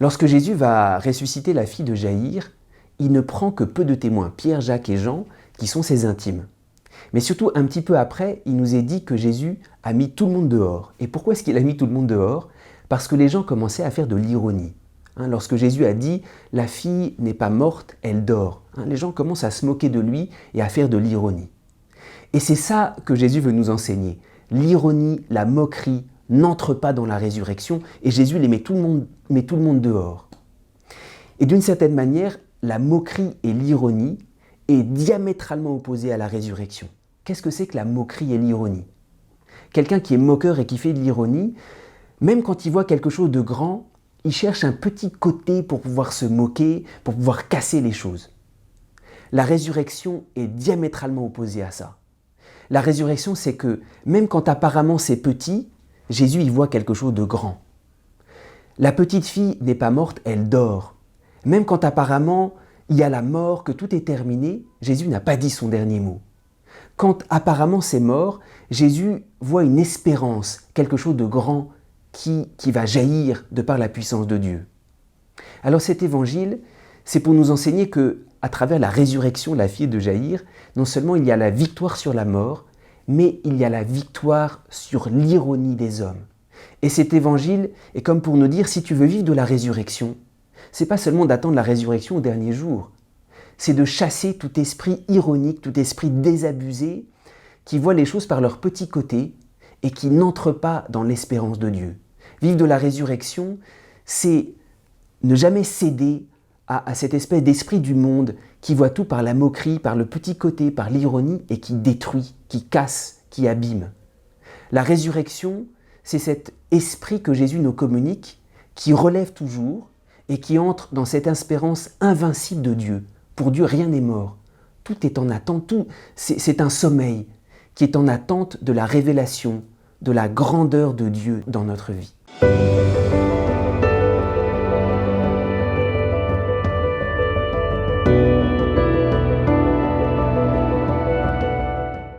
Lorsque Jésus va ressusciter la fille de Jaïr, il ne prend que peu de témoins, Pierre, Jacques et Jean, qui sont ses intimes. Mais surtout, un petit peu après, il nous est dit que Jésus a mis tout le monde dehors. Et pourquoi est-ce qu'il a mis tout le monde dehors? Parce que les gens commençaient à faire de l'ironie. Lorsque Jésus a dit « la fille n'est pas morte, elle dort », les gens commencent à se moquer de lui et à faire de l'ironie. Et c'est ça que Jésus veut nous enseigner. L'ironie, la moquerie n'entrent pas dans la résurrection et Jésus met tout le monde dehors. Et d'une certaine manière, la moquerie et l'ironie est diamétralement opposée à la résurrection. Qu'est-ce que c'est que la moquerie et l'ironie? Quelqu'un qui est moqueur et qui fait de l'ironie, même quand il voit quelque chose de grand, il cherche un petit côté pour pouvoir se moquer, pour pouvoir casser les choses. La résurrection est diamétralement opposée à ça. La résurrection, c'est que même quand apparemment c'est petit, Jésus y voit quelque chose de grand. La petite fille n'est pas morte, elle dort. Même quand apparemment il y a la mort, que tout est terminé, Jésus n'a pas dit son dernier mot. Quand apparemment c'est mort, Jésus voit une espérance, quelque chose de grand qui va jaillir de par la puissance de Dieu. Alors cet évangile, c'est pour nous enseigner que, à travers la résurrection de la fille de Jaïr, non seulement il y a la victoire sur la mort, mais il y a la victoire sur l'ironie des hommes. Et cet évangile est comme pour nous dire, si tu veux vivre de la résurrection, c'est pas seulement d'attendre la résurrection au dernier jour, c'est de chasser tout esprit ironique, tout esprit désabusé, qui voit les choses par leur petit côté et qui n'entre pas dans l'espérance de Dieu. Vivre de la résurrection, c'est ne jamais céder à cette espèce d'esprit du monde qui voit tout par la moquerie, par le petit côté, par l'ironie et qui détruit, qui casse, qui abîme. La résurrection, c'est cet esprit que Jésus nous communique, qui relève toujours et qui entre dans cette espérance invincible de Dieu. Pour Dieu, rien n'est mort. Tout est en attente, c'est un sommeil qui est en attente de la révélation, de la grandeur de Dieu dans notre vie.